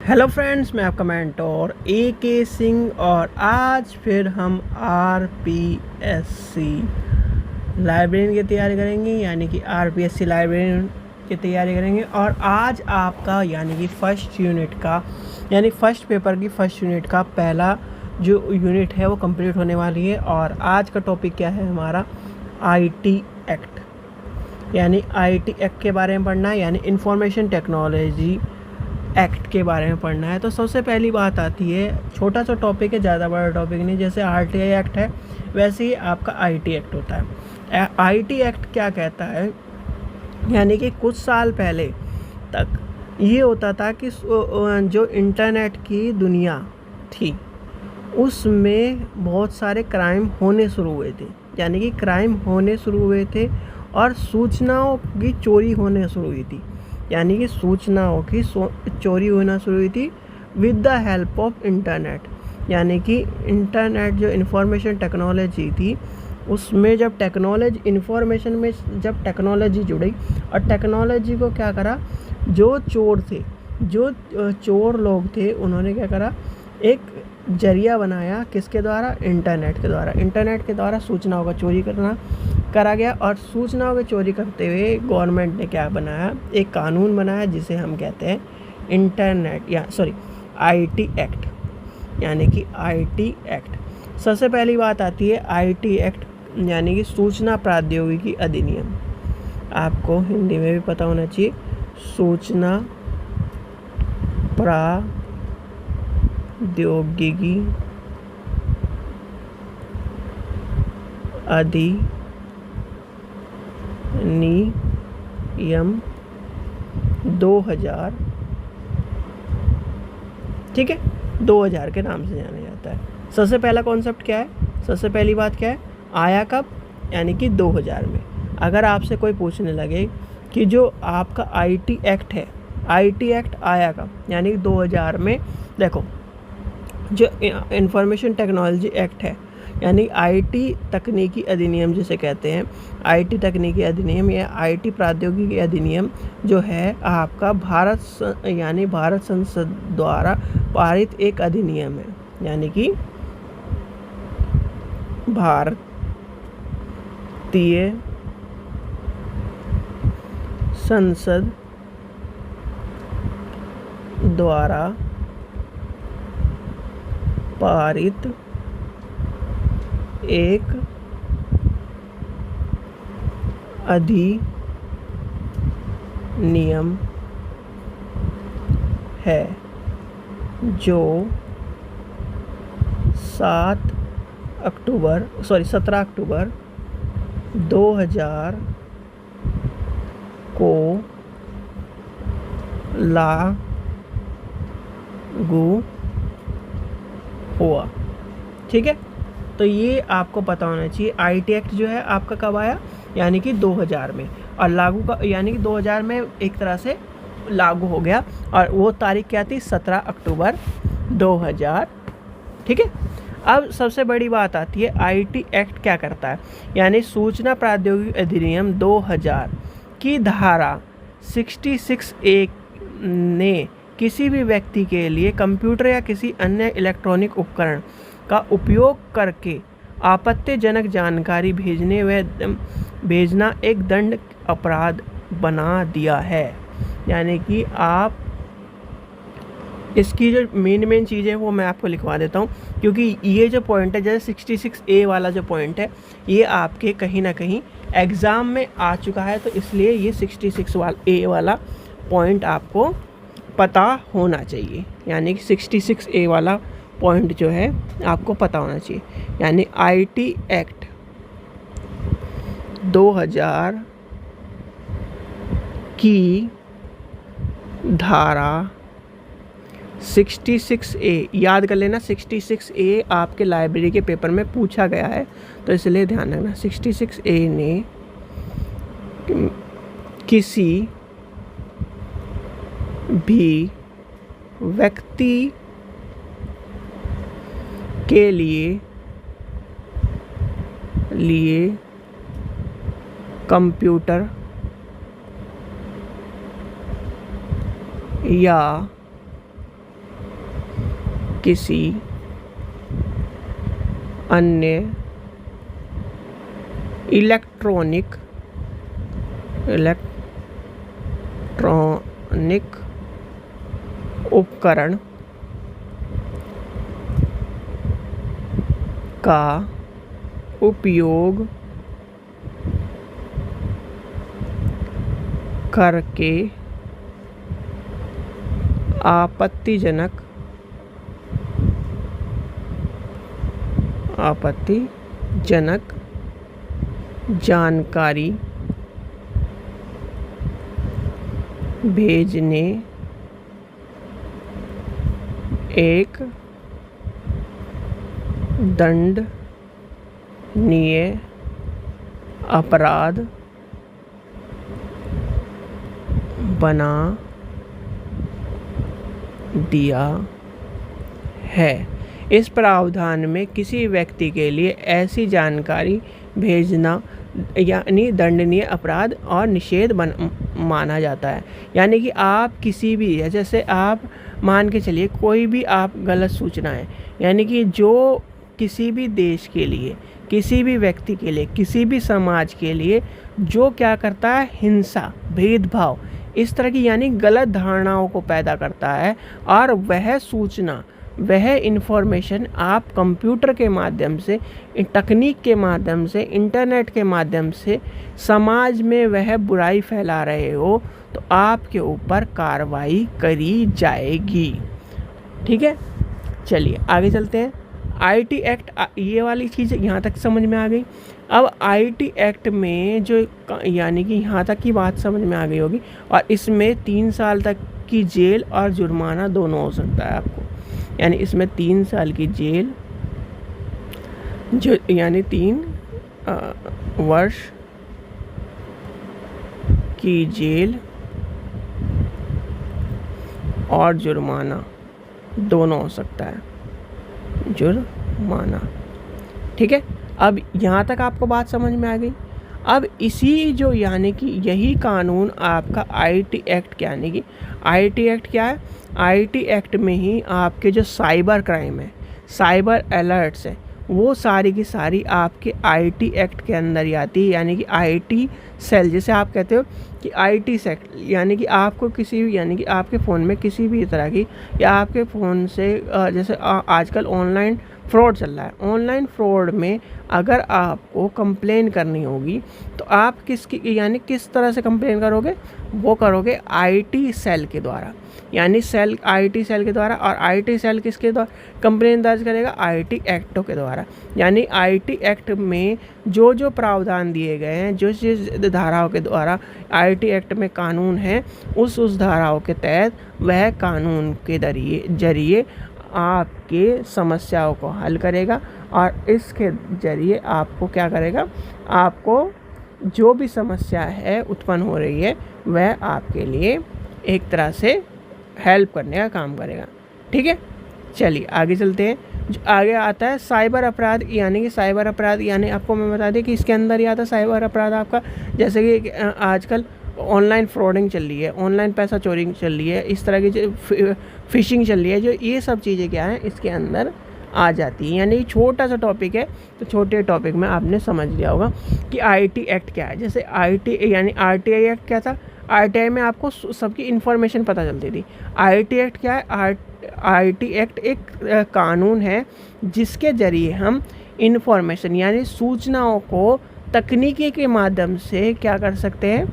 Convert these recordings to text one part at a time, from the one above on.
Hello friends, मैं आपका mentor AK Singh और आज फिर हम RPSC लाइब्रेरियन की तैयारी करेंगे, यानी कि RPSC लाइब्रेरियन की तैयारी करेंगे। और आज आपका यानी कि फर्स्ट यूनिट का यानी फर्स्ट पेपर की फर्स्ट यूनिट का पहला जो यूनिट है वो कंप्लीट होने वाली है। और आज का टॉपिक क्या है हमारा? IT एक्ट, यानी IT एक्ट के बारे में पढ़ना है, यानी इंफॉर्मेशन टेक्नोलॉजी एक्ट के बारे में पढ़ना है। तो सबसे पहली बात आती है, छोटा सा टॉपिक है, ज़्यादा बड़ा टॉपिक नहीं। जैसे RTI एक्ट है वैसे ही आपका IT एक्ट होता है। IT एक्ट क्या कहता है, यानी कि कुछ साल पहले तक ये होता था कि जो इंटरनेट की दुनिया थी उसमें बहुत सारे क्राइम होने शुरू हुए थे, यानी कि क्राइम होने शुरू हुए थे और सूचनाओं की चोरी होने शुरू हुई थी, यानी कि सूचनाओं की चोरी होना शुरू हुई थी with the help of internet. यानी कि इंटरनेट जो इंफॉर्मेशन टेक्नोलॉजी थी उसमें जब इंफॉर्मेशन में जब टेक्नोलॉजी जुड़ी और टेक्नोलॉजी को क्या करा, जो चोर लोग थे उन्होंने क्या करा, एक जरिया बनाया। किसके द्वारा? इंटरनेट के द्वारा सूचनाओं का चोरी करा गया। और सूचनाओं की चोरी करते हुए गवर्नमेंट ने क्या बनाया, एक कानून बनाया जिसे हम कहते हैं IT एक्ट, यानी कि IT एक्ट। सबसे पहली बात आती है IT एक्ट, यानी कि सूचना प्रौद्योगिकी अधिनियम। आपको हिंदी में भी पता होना चाहिए, सूचना प्रौद्योगिकी अधिनियम 2000, ठीक है, 2000 के नाम से जाना जाता है। सबसे पहला कॉन्सेप्ट क्या है, सबसे पहली बात क्या है, आया कब? यानी कि 2000 में। अगर आपसे कोई पूछने लगे कि जो आपका IT एक्ट है, IT एक्ट आया कब, यानी कि 2000 में। देखो, जो इंफॉर्मेशन टेक्नोलॉजी एक्ट है, यानी IT तकनीकी अधिनियम जिसे कहते हैं, IT तकनीकी अधिनियम या IT प्रौद्योगिकी अधिनियम जो है आपका भारत संसद द्वारा पारित एक अधिनियम है, यानी कि भारतीय संसद द्वारा पारित एक अधिनियम है जो 17 अक्टूबर 2000 को लागू हुआ, ठीक है। तो ये आपको पता होना चाहिए, IT एक्ट जो है आपका कब आया, यानी कि 2000 में, और यानी कि 2000 में एक तरह से लागू हो गया। और वो तारीख क्या थी? 17 अक्टूबर 2000, ठीक है। अब सबसे बड़ी बात आती है, IT एक्ट क्या करता है, यानी सूचना प्रौद्योगिकी अधिनियम 2000 की धारा 66A ने किसी भी व्यक्ति के लिए कंप्यूटर या किसी अन्य इलेक्ट्रॉनिक उपकरण का उपयोग करके आपत्तिजनक जानकारी भेजना एक दंड अपराध बना दिया है। यानी कि आप इसकी जो मेन चीज़ें हैं वो मैं आपको लिखवा देता हूँ, क्योंकि ये जो पॉइंट है, जैसे 66A वाला जो पॉइंट है, ये आपके कहीं ना कहीं एग्ज़ाम में आ चुका है, तो इसलिए ये 66A वाला पॉइंट आपको पता होना चाहिए। यानी कि 66A वाला पॉइंट जो है आपको पता होना चाहिए। यानी IT एक्ट 2000 की धारा 66A, याद कर लेना, 66A आपके लाइब्रेरी के पेपर में पूछा गया है, तो इसलिए ध्यान रखना। 66A ने किसी भी व्यक्ति के लिए कंप्यूटर या किसी अन्य इलेक्ट्रॉनिक उपकरण का उपयोग करके आपत्तिजनक जानकारी भेजने एक दंडनीय अपराध बना दिया है। इस प्रावधान में किसी व्यक्ति के लिए ऐसी जानकारी भेजना यानी दंडनीय अपराध और निषेध माना जाता है। यानी कि आप किसी भी, जैसे आप मान के चलिए कोई भी आप गलत सूचना है, यानी कि जो किसी भी देश के लिए, किसी भी व्यक्ति के लिए, किसी भी समाज के लिए जो क्या करता है, हिंसा, भेदभाव, इस तरह की यानी गलत धारणाओं को पैदा करता है, और वह सूचना, वह इन्फॉर्मेशन आप कंप्यूटर के माध्यम से, तकनीक के माध्यम से, इंटरनेट के माध्यम से समाज में वह बुराई फैला रहे हो तो आपके ऊपर कार्रवाई करी जाएगी। ठीक है, चलिए आगे चलते हैं। आईटी एक्ट, ये वाली चीज़ यहाँ तक समझ में आ गई। अब आईटी एक्ट में जो यानी कि यहाँ तक की बात समझ में आ गई होगी, और इसमें 3 साल तक की जेल और जुर्माना दोनों हो सकता है आपको। यानी इसमें 3 साल की जेल, जो यानी 3 वर्ष की जेल और जुर्माना दोनों हो सकता है, जुर्माना। ठीक है, अब यहाँ तक आपको बात समझ में आ गई। अब इसी जो यानी कि यही कानून आपका आईटी एक्ट, यानी कि आईटी एक्ट क्या है, आईटी एक्ट में ही आपके जो साइबर क्राइम है, साइबर अलर्ट्स है, वो सारी की सारी आपके आईटी एक्ट के अंदर ही आती है। यानी कि आईटी सेल, जैसे आप कहते हो कि आईटी सेक्ट, यानी कि आपको किसी भी, यानी कि आपके फ़ोन में किसी भी तरह की, या आपके फ़ोन से जैसे आजकल ऑनलाइन फ्रॉड चल रहा है, ऑनलाइन फ्रॉड में अगर आपको कंप्लेन करनी होगी तो आप यानी किस तरह से कंप्लेन करोगे, वो करोगे आईटी सेल के द्वारा, यानी आईटी सेल के द्वारा। और आईटी सेल किसके द्वारा कंप्लेन दर्ज करेगा, आईटी एक्टों के द्वारा। यानी आईटी एक्ट में जो जो प्रावधान दिए गए हैं, जो जिस धाराओं के द्वारा आईटी एक्ट में कानून है, उस धाराओं के तहत वह कानून के जरिए आपके समस्याओं को हल करेगा, और इसके ज़रिए आपको क्या करेगा, आपको जो भी समस्या है उत्पन्न हो रही है वह आपके लिए एक तरह से हेल्प करने का काम करेगा। ठीक है, चलिए आगे चलते हैं। जो आगे आता है साइबर अपराध, यानी कि साइबर अपराध यानी आपको मैं बता दें कि इसके अंदर ही आता है साइबर अपराध आपका, जैसे कि आजकल ऑनलाइन फ्रॉडिंग चल रही है, ऑनलाइन पैसा चोरी चल रही है, इस तरह की जो फिशिंग चल रही है, जो ये सब चीज़ें क्या हैं इसके अंदर आ जाती है। यानी छोटा सा टॉपिक है, तो छोटे टॉपिक में आपने समझ लिया होगा कि आईटी एक्ट क्या है। जैसे आईटी यानी आरटीआई एक्ट क्या था, आरटीआई में आपको सबकी इन्फॉर्मेशन पता चलती थी। आईटी एक्ट क्या है, आईटी एक्ट एक कानून है जिसके ज़रिए हम इन्फॉर्मेशन यानी सूचनाओं को तकनीकी के माध्यम से क्या कर सकते हैं,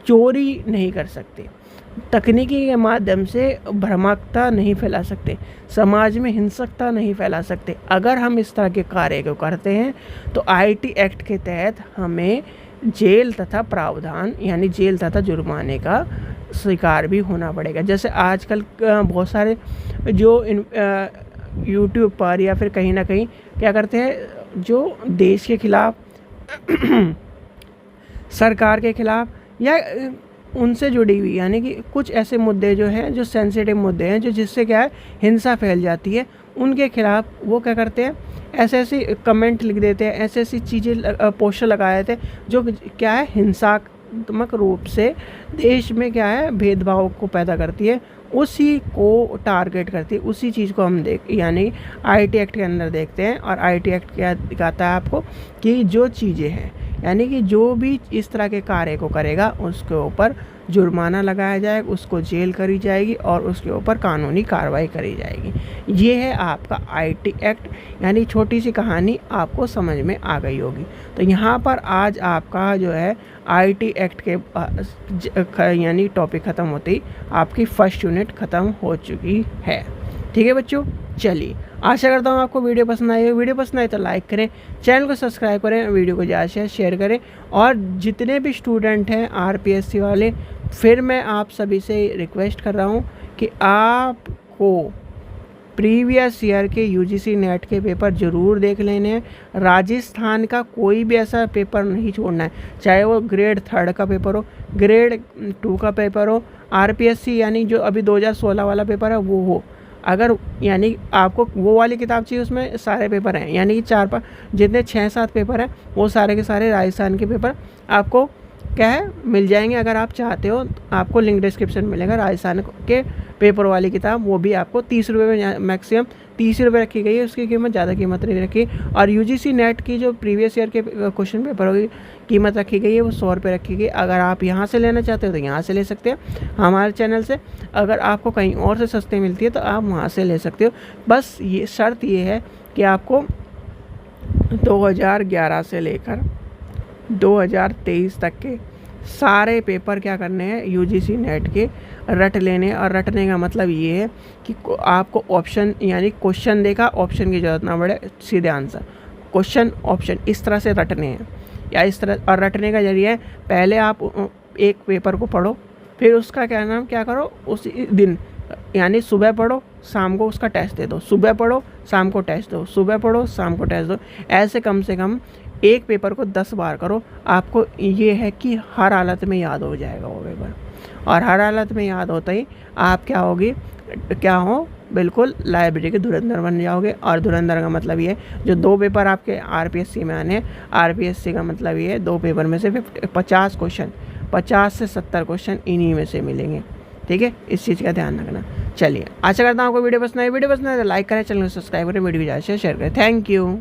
चोरी नहीं कर सकते, तकनीकी के माध्यम से भ्रामकता नहीं फैला सकते, समाज में हिंसकता नहीं फैला सकते। अगर हम इस तरह के कार्य को करते हैं तो आईटी एक्ट के तहत हमें जेल तथा प्रावधान यानी जेल तथा जुर्माने का शिकार भी होना पड़ेगा। जैसे आजकल बहुत सारे जो यूट्यूब पर या फिर कहीं ना कहीं क्या करते हैं, जो देश के खिलाफ सरकार के खिलाफ या उनसे जुड़ी हुई यानी कि कुछ ऐसे मुद्दे जो हैं, जो सेंसिटिव मुद्दे हैं, जो जिससे क्या है हिंसा फैल जाती है, उनके खिलाफ वो क्या करते हैं, ऐसे कमेंट लिख देते हैं, ऐसी चीज़ें पोस्टर लगाए थे जो क्या है हिंसात्मक रूप से देश में क्या है भेदभाव को पैदा करती है उसी को टारगेट करती है, उसी चीज़ को हम यानी IT एक्ट के अंदर देखते हैं। और IT एक्ट क्या दिखाता है आपको कि जो चीज़ें हैं यानी कि जो भी इस तरह के कार्य को करेगा उसके ऊपर जुर्माना लगाया जाएगा, उसको जेल करी जाएगी और उसके ऊपर कानूनी कार्रवाई करी जाएगी। ये है आपका IT एक्ट, यानी छोटी सी कहानी आपको समझ में आ गई होगी। तो यहाँ पर आज आपका जो है IT एक्ट के यानी टॉपिक ख़त्म होते ही आपकी फर्स्ट यूनिट ख़त्म हो चुकी है। ठीक है बच्चों, चलिए आशा करता हूँ आपको वीडियो पसंद आई हो। वीडियो पसंद आई तो लाइक करें, चैनल को सब्सक्राइब करें, वीडियो को ज़्यादा से शेयर करें। और जितने भी स्टूडेंट हैं RPSC वाले, फिर मैं आप सभी से रिक्वेस्ट कर रहा हूँ कि आपको प्रीवियस ईयर के UGC नेट के पेपर ज़रूर देख लेने हैं। राजस्थान का कोई भी ऐसा पेपर नहीं छोड़ना है, चाहे वो ग्रेड 3 का पेपर हो, ग्रेड 2 का पेपर हो, RPSC यानी जो अभी 2016 वाला पेपर है वो हो। अगर यानी आपको वो वाली किताब चाहिए, उसमें सारे पेपर हैं, यानी कि 4-5 जितने 6-7 पेपर हैं वो सारे के सारे राजस्थान के पेपर आपको क्या है मिल जाएंगे। अगर आप चाहते हो तो आपको लिंक डिस्क्रिप्शन मिलेगा राजस्थान के पेपर वाली किताब, वो भी आपको 30 रुपये में, मैक्सिमम 30 रुपये रखी गई है, उसकी कीमत ज़्यादा कीमत नहीं रखी। और UGC नेट की जो प्रीवियस ईयर के क्वेश्चन पेपर की कीमत रखी गई है वो 100 रुपये रखी गई। अगर आप यहाँ से लेना चाहते हो तो यहाँ से ले सकते हैं हमारे चैनल से, अगर आपको कहीं और से सस्ते मिलती है तो आप वहाँ से ले सकते हो। बस ये शर्त ये है कि आपको 2011 से लेकर 2023 तक के सारे पेपर क्या करने हैं, UGC नेट के रट लेने। और रटने का मतलब ये है कि आपको ऑप्शन यानी क्वेश्चन देखा, ऑप्शन की ज़रूरत ना पड़े, सीधे आंसर क्वेश्चन ऑप्शन इस तरह से रटने हैं या इस तरह। और रटने का जरिए पहले आप एक पेपर को पढ़ो, फिर उसका क्या करो उसी दिन, यानी सुबह पढ़ो शाम को उसका टेस्ट दे दो, सुबह पढ़ो शाम को टेस्ट दो, सुबह पढ़ो शाम को टेस्ट दो। ऐसे कम से कम एक पेपर को 10 बार करो। आपको ये है कि हर हालत में याद हो जाएगा वो पेपर, और हर हालत में याद होता ही आप क्या हो बिल्कुल लाइब्रेरी के धुरंधर बन जाओगे। और धुरंधर का मतलब ये है जो 2 पेपर आपके RPSC में आने हैं, RPSC का मतलब ये है 2 पेपर में से 50 क्वेश्चन, 50 से 70 क्वेश्चन इन्हीं में से मिलेंगे। ठीक है, इस चीज़ का ध्यान रखना। चलिए आशा करता हूँ आपको वीडियो पसंद आए तो लाइक करें, चैनल को सब्सक्राइब करें, वीडियो को ज़्यादा शेयर करें। Thank you.